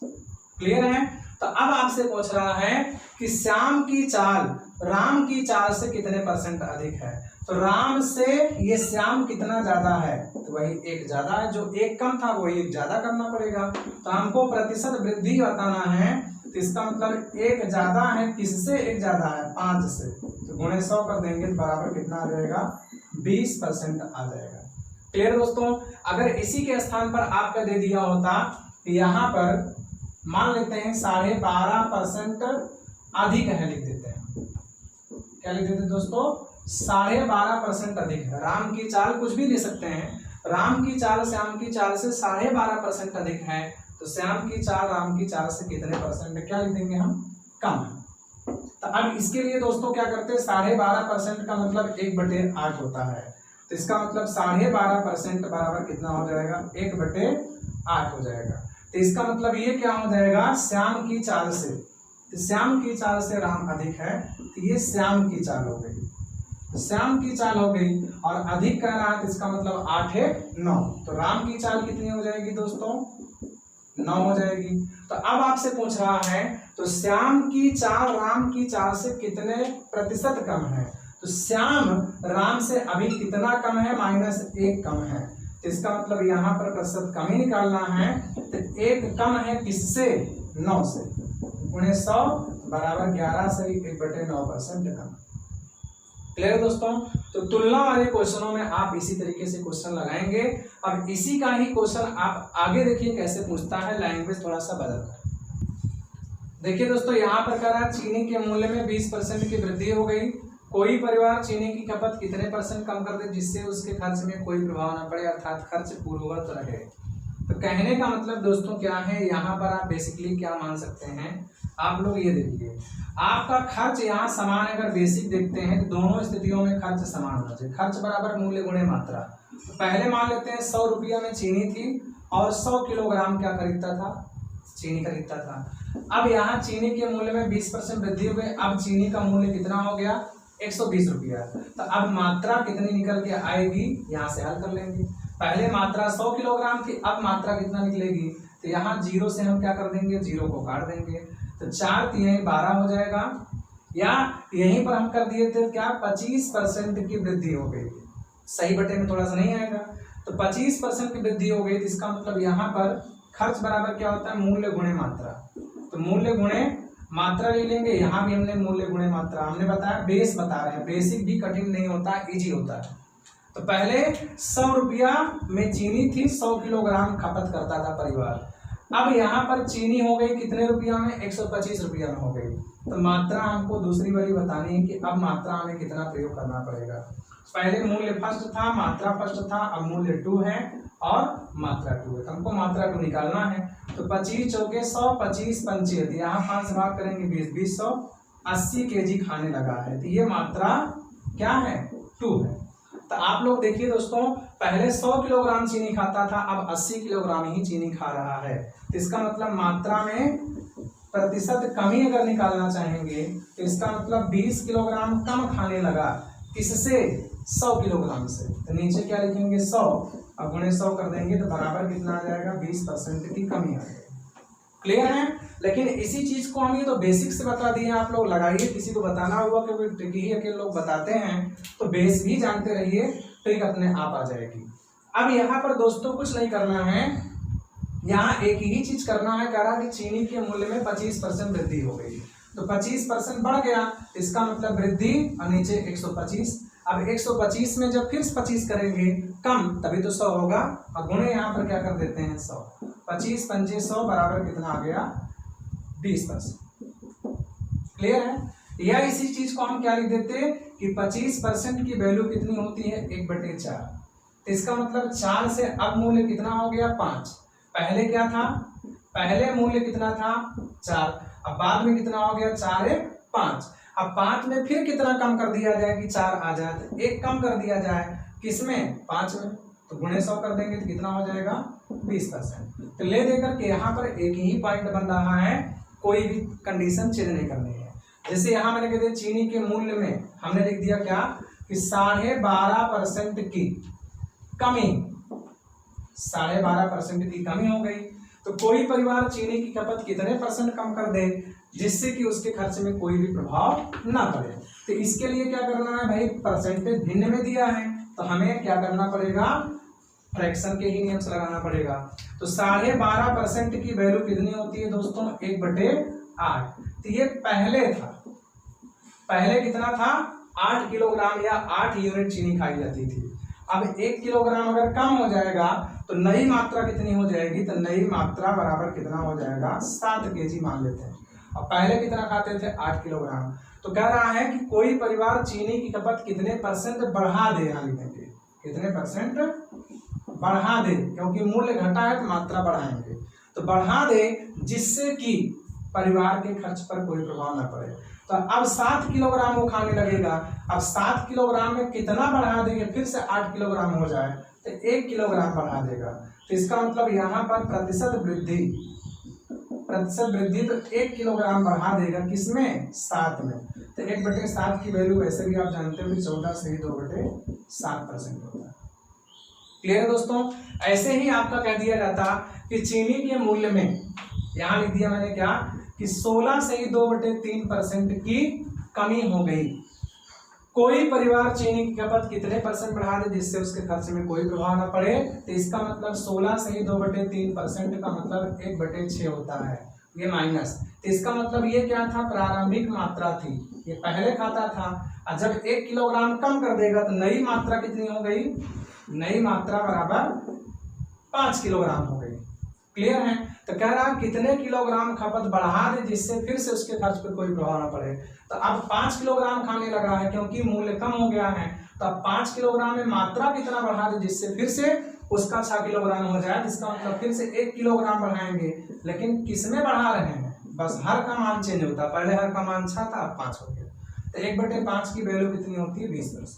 क्लियर है, तो अब आपसे पूछ रहा है कि श्याम की चाल राम की चाल से कितने परसेंट अधिक है, तो राम से ये श्याम कितना ज्यादा है, तो वही 1 ज्यादा है, जो 1 कम था वही 1 ज्यादा करना पड़ेगा। तो हमको प्रतिशत वृद्धि बताना है, तो इसका मतलब 1 ज्यादा है, किससे 1 ज्यादा है 5 से, तो गुणे 100 कर देंगे तो बराबर कितना आ जाएगा 20% आ जाएगा। क्लियर दोस्तों, अगर इसी के स्थान पर आपका दे दिया होता यहाँ पर मान लेते हैं 12.5% अधिक है, लिख देते हैं, क्या लिख देते हैं दोस्तों 12.5% अधिक है, राम की चाल कुछ भी ले सकते हैं, राम की चाल श्याम की चाल से 12.5% अधिक है, तो श्याम की चाल राम की चाल से कितने परसेंट, क्या लिख देंगे हम कम है। तो अब इसके लिए दोस्तों क्या करते हैं 12.5% का मतलब 1/8 होता है, तो इसका मतलब 12.5% बराबर कितना हो जाएगा 1/8 हो जाएगा। तो इसका मतलब ये क्या हो जाएगा श्याम की चाल से, तो श्याम की चाल से राम अधिक है, तो ये श्याम की चाल हो गई, तो श्याम की चाल हो गई, और अधिक कह रहा है तो इसका मतलब 8 है 9, तो राम की चाल कितनी हो जाएगी दोस्तों 9 हो जाएगी। तो अब आपसे पूछ रहा है तो श्याम की चाल राम की चाल से कितने प्रतिशत कम है, तो श्याम राम से अभी कितना कम है -1 कम है, तो तो इसका मतलब यहाँ पर प्रतिशत कमी निकालना है, तो 1 कम है किससे, 9 से, गुणे 100 बराबर 11 से 1/9% कम। क्लियर है दोस्तों। तो तुलना वाले क्वेश्चनों में आप इसी तरीके से क्वेश्चन लगाएंगे। अब इसी का ही क्वेश्चन आप आगे देखिए कैसे पूछता है, लैंग्वेज थोड़ा सा बदल कर। देखिए दोस्तों, यहाँ पर कह रहा है चीनी के मूल्य में 20% की वृद्धि हो गई। कोई परिवार चीनी की खपत कितने % कम कर दे जिससे उसके खर्च में कोई प्रभाव न पड़े, अर्थात खर्च पूर्ववत रहे। तो कहने का मतलब दोस्तों क्या है, यहाँ पर आप बेसिकली क्या मान सकते हैं, आप लोग ये देखिए, आपका खर्च यहाँ समान, अगर बेसिक देखते हैं तो दोनों स्थितियों में खर्च समान होना चाहिए। खर्च बराबर मूल्य गुणे मात्रा। तो पहले मान लेते हैं 100 रुपया में चीनी थी और 100 किलोग्राम क्या खरीदता था, चीनी खरीदता था। अब यहाँ चीनी के मूल्य में 20% वृद्धि हो गई। अब चीनी का मूल्य कितना हो गया, 120 रुपया। तो अब मात्रा कितनी निकल के आएगी, यहाँ से हल कर लेंगे। पहले मात्रा 100 किलोग्राम थी, अब मात्रा कितना निकलेगी, तो यहाँ 0 से हम क्या कर देंगे, 0 को काट देंगे। तो 4 3 12 हो जाएगा, या यहीं पर हम कर दिए थे क्या, 25% की वृद्धि हो गई। सही बटे में थोड़ा सा नहीं आएगा, तो 25% की वृद्धि हो गई। तो इसका मतलब यहाँ पर खर्च बराबर क्या होता है, मूल्य गुणे मात्रा। तो मूल्य गुणे मात्रा ले लेंगे, यहाँ भी हमने मूल्य गुणे मात्रा, हमने बताया बेस बता रहे हैं, बेसिक भी कठिन नहीं होता, इजी होता है। तो पहले 100 रुपया में चीनी थी, 100 किलोग्राम खपत करता था परिवार। अब यहाँ पर चीनी हो गई कितने रुपया में, 125 रुपया में हो गई। तो मात्रा हमको दूसरी वाली बतानी है कि अब मात्रा हमें कितना प्रयोग करना पड़ेगा। पहले मूल्य फर्स्ट था, मात्रा फर्स्ट था, अब मूल्य 2 है और मात्रा 2 है। तो हमको मात्रा 2 निकालना है। तो 25 चौके 100, 25 पंचे, यहाँ 5 से भाग करेंगे 20, 20 80 केजी खाने लगा है। तो ये मात्रा क्या है, 2 है। तो आप लोग देखिए दोस्तों, पहले 100 किलोग्राम चीनी खाता था, अब 80 किलोग्राम ही चीनी खा रहा है। तो इसका मतलब मात्रा में प्रतिशत कमी अगर निकालना चाहेंगे तो इसका मतलब 20 किलोग्राम कम खाने लगा, किससे, 100 किलोग्राम से। तो नीचे क्या लिखेंगे, 100 अब गुणे 100 कर देंगे तो बराबर कितना आ जाएगा, 20% की कमी आ जाएगी। क्लियर है। लेकिन इसी चीज को हम ये तो बेसिक से बता दिए, आप लोग लगाइए, किसी को बताना हुआ कि ट्रिक ही अकेले लोग बताते हैं तो बेस भी जानते रहिए, ट्रिक अपने आप आ जाएगी। अब यहाँ पर दोस्तों कुछ नहीं करना है, यहाँ एक ही चीज करना है। कह रहा कि चीनी के मूल्य में 25% वृद्धि हो गई, तो 25% बढ़ गया, इसका मतलब वृद्धि, और नीचे 125। अब 125 में जब फिर 25 करेंगे कम, तभी तो 100 होगा। अब गुणे यहाँ पर क्या कर देते हैं, 100, 25 पंचे 100 बराबर कितना आ गया, 20%। क्लियर है। या इसी चीज को हम क्या लिख देते कि 25% की वैल्यू कितनी होती है, 1/4। तो इसका मतलब 4 से अब मूल्य कितना हो गया, 5। पहले क्या था, पहले मूल्य कितना था, 4, अब बाद में कितना हो गया, 4 है 5। अब 5 में फिर कितना कम कर दिया जाए कि 4 आ जाए, तो 1 कम कर दिया जाए, किसमें, 5 में। तो गुणे 100 कर देंगे तो कितना हो जाएगा, 20%। तो ले देकर के यहाँ पर एक ही पॉइंट बन रहा है, कोई भी कंडीशन चेंज नहीं करनी है। जैसे यहाँ मैंने कह दिया चीनी के मूल्य में हमने लिख दिया क्या कि 12.5% की कमी, 12.5% की कमी हो गई। तो कोई परिवार चीनी की खपत कितने % कम कर दे जिससे कि उसके खर्च में कोई भी प्रभाव ना पड़े। तो इसके लिए क्या करना है भाई, परसेंटेज भिन्न में दिया है तो हमें क्या करना पड़ेगा, फ्रैक्शन के ही नियम से लगाना पड़ेगा। तो 12.5% की वैल्यू कितनी होती है दोस्तों, 1/8। तो ये पहले था, पहले कितना था, 8 किलोग्राम या 8 यूनिट चीनी खाई जाती थी। अब 1 किलोग्राम अगर कम हो जाएगा तो नई मात्रा कितनी हो जाएगी, तो नई मात्रा बराबर कितना हो जाएगा, 7 केजी मान लेते हैं। और पहले कितना खाते थे, 8 किलोग्राम। तो कह रहा है कि कोई परिवार चीनी की खपत कितने % बढ़ा दे, यहाँ लिखेंगे कितने % बढ़ा दे, क्योंकि मूल्य घटा है तो मात्रा बढ़ाएंगे। तो बढ़ा दे जिससे कि परिवार के खर्च पर कोई प्रभाव ना पड़े। तो अब 7 किलोग्राम वो खाने लगेगा। अब 7 किलोग्राम में कितना बढ़ा देंगे, फिर से 8 किलोग्राम हो जाए तो 1 किलोग्राम बढ़ा देगा। तो इसका मतलब यहाँ पर प्रतिशत वृद्धि तो 1 किलोग्राम बढ़ा देगा, किसमें, 7 में। तो 1/7 की वैल्यू वैसे भी आप जानते हो कि 14 से ही 2/7% होता है। क्लियर है दोस्तों। ऐसे ही आपका कह दिया जाता कि चीनी के मूल्य में, यहाँ लिख दिया मैंने क्या कि 16 से ही 2/3% की कमी हो गई। कोई परिवार चीनी की खपत कितने % बढ़ा दे जिससे उसके खर्च में कोई प्रभाव ना पड़े, तो इसका मतलब 16 से ही 2/3% का मतलब 1/6 होता है, ये माइनस। तो इसका मतलब ये क्या था, प्रारंभिक मात्रा थी, ये पहले खाता था, और जब 1 किलोग्राम कम कर देगा तो नई मात्रा कितनी हो गई, नई मात्रा बराबर 5 किलोग्राम हो गई। क्लियर है। तो कह रहा है कितने किलोग्राम खपत बढ़ा दे जिससे फिर से उसके खर्च पर कोई प्रभाव ना पड़े। तो अब 5 किलोग्राम खाने लगा है क्योंकि मूल्य कम हो गया है, तो अब 5 किलोग्राम में मात्रा कितना बढ़ा दे जिससे फिर से उसका 6 किलोग्राम हो जाए। इसका मतलब फिर से 1 किलोग्राम बढ़ाएंगे, लेकिन किसमें बढ़ा रहे हैं, बस हर का मान चेंज होता है, पहले हर का मान 6 था, अब 5 हो गया। तो 1/5 की वैल्यू कितनी होती है, 20%।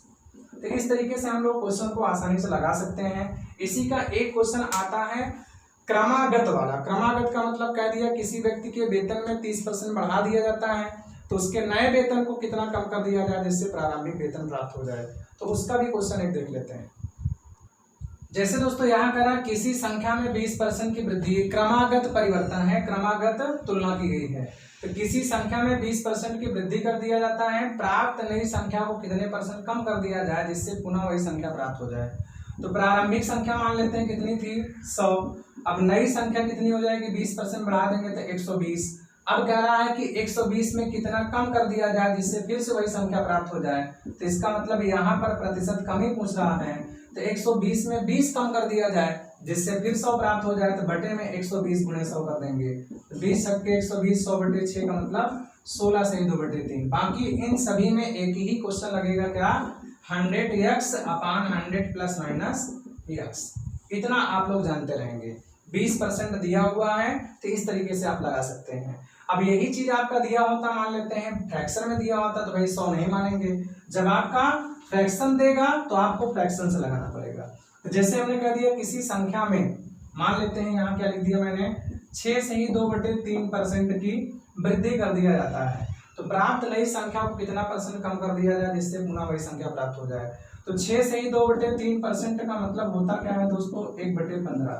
तो इस तरीके से हम लोग क्वेश्चन को आसानी से लगा सकते हैं। इसी का एक क्वेश्चन आता है क्रमागत वाला। क्रमागत का मतलब कह दिया किसी व्यक्ति के वेतन में 30% बढ़ा दिया जाता है, तो उसके नए वेतन को कितना कम कर दिया जाए जिससे प्रारंभिक वेतन प्राप्त हो जाए। तो उसका भी क्वेश्चन एक देख लेते हैं। जैसे दोस्तों यहाँ कह रहा है किसी संख्या में 20% की वृद्धि, क्रमागत परिवर्तन है, क्रमागत तुलना की गई है। तो किसी संख्या में 20% की वृद्धि कर दिया जाता है, प्राप्त नई संख्या को कितने % कम कर दिया जाए जिससे पुनः वही संख्या प्राप्त हो जाए। तो प्रारंभिक संख्या मान लेते हैं कितनी थी, 100। अब नई संख्या कितनी हो जाएगी, 20% बढ़ा देंगे तो 120। अब कह रहा है कि 120 में कितना कम कर दिया जाए जिससे फिर से वही संख्या प्राप्त हो जाए। तो इसका मतलब यहाँ पर प्रतिशत कम ही पूछ रहा है, तो 120 में 20 कम कर दिया जाए जिससे फिर 100 प्राप्त हो जाए। तो बटे में 120 गुणे 100 कर देंगे, तो 20 सबके 120, 100/6 का मतलब 16 से ही 2/3। बाकी इन सभी में एक ही क्वेश्चन लगेगा, क्या, 100x/100 ± x। इतना आप लोग जानते रहेंगे। 20% दिया हुआ है तो इस तरीके से आप लगा सकते हैं। अब यही चीज आपका दिया होता, मान लेते हैं फ्रैक्शन में दिया होता तो भाई 100 नहीं मानेंगे। जब आपका फ्रैक्शन देगा तो आपको फ्रैक्शन से लगाना पड़ेगा। तो जैसे हमने कह दिया किसी संख्या में, मान लेते हैं यहाँ क्या लिख दिया मैंने, 6 से ही 2/3% की वृद्धि कर दिया जाता है, तो प्राप्त नई संख्या को कितना % कम कर दिया जाए जिससे पुनः वही संख्या प्राप्त हो जाए। तो 6 से ही 2/3% का मतलब होता क्या है दोस्तों, 1/15।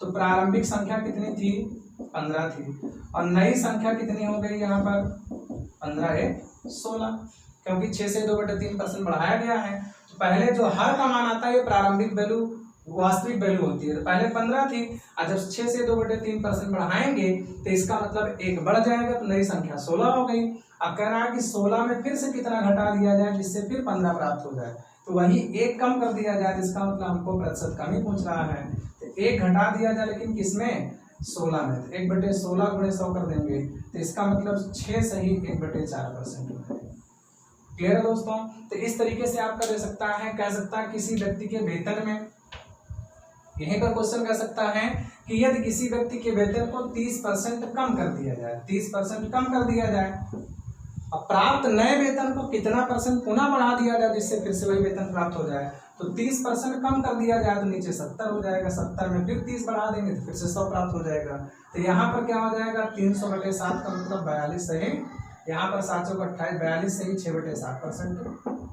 तो प्रारंभिक संख्या कितनी थी, 15 थी, और नई संख्या कितनी हो गई यहाँ पर, 15 है 16, क्योंकि 6 से 2/3% बढ़ाया गया है। तो पहले जो हर का मान आता है ये प्रारंभिक वैल्यू वास्तविक वैल्यू होती है, तो पहले 15 थी, और जब 6 से 2/3% बढ़ाएंगे तो इसका मतलब 1 बढ़ जाएगा, तो नई संख्या 16 हो गई। अब कह रहा है कि 16 में फिर से कितना घटा दिया जाए जिससे फिर 15 प्राप्त हो जाए, तो वही 1 कम कर दिया जाए, जिसका मतलब हमको प्रतिशत कम ही पूछ रहा है। तो 1 घटा दिया जाए, लेकिन किसमें, 16 में, तो 1/16 गुणे 100 कर देंगे, तो इसका मतलब 6 से ही 1/4% हो जाएगा। क्लियर है दोस्तों। तो इस तरीके से आपका दे सकता है, कह सकता है किसी व्यक्ति के वेतन में, यहीं पर क्वेश्चन कह सकता है कि यदि किसी व्यक्ति के वेतन को 30% कम कर दिया जाए, 30% कम कर दिया जाए, अब प्राप्त नए वेतन को कितना % पुनः बढ़ा दिया जाए जिससे फिर से वही वेतन प्राप्त हो जाए। तो 30% कम कर दिया जाए तो नीचे 70 हो जाएगा, 70 में फिर 30 बढ़ा देंगे तो फिर से 100 प्राप्त हो जाएगा। तो यहाँ पर क्या हो जाएगा, 300/7 का मतलब 42 से ही, यहाँ पर 700 का 28, 42 से ही 6/7%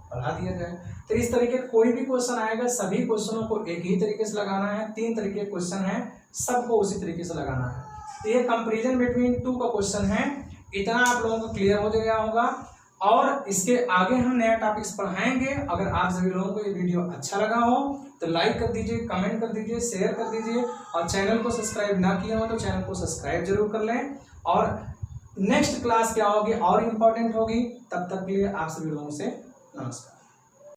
बढ़ा दिया जाए। तो इस तरीके कोई भी क्वेश्चन आएगा, सभी क्वेश्चनों को एक ही तरीके से लगाना है। 3 तरीके के क्वेश्चन है, सबको उसी तरीके से लगाना है। तो ये कंपैरिजन बिटवीन 2 का क्वेश्चन है। इतना आप लोगों को क्लियर हो गया होगा, और इसके आगे हम नया टॉपिक्स पढ़ाएंगे। अगर आप सभी लोगों को ये वीडियो अच्छा लगा हो तो लाइक कर दीजिए, कमेंट कर दीजिए, शेयर कर दीजिए, और चैनल को सब्सक्राइब ना किया हो तो चैनल को सब्सक्राइब जरूर कर लें। और नेक्स्ट क्लास क्या होगी और इम्पोर्टेंट होगी, तब तक के लिए आप सभी लोगों से नमस्कार।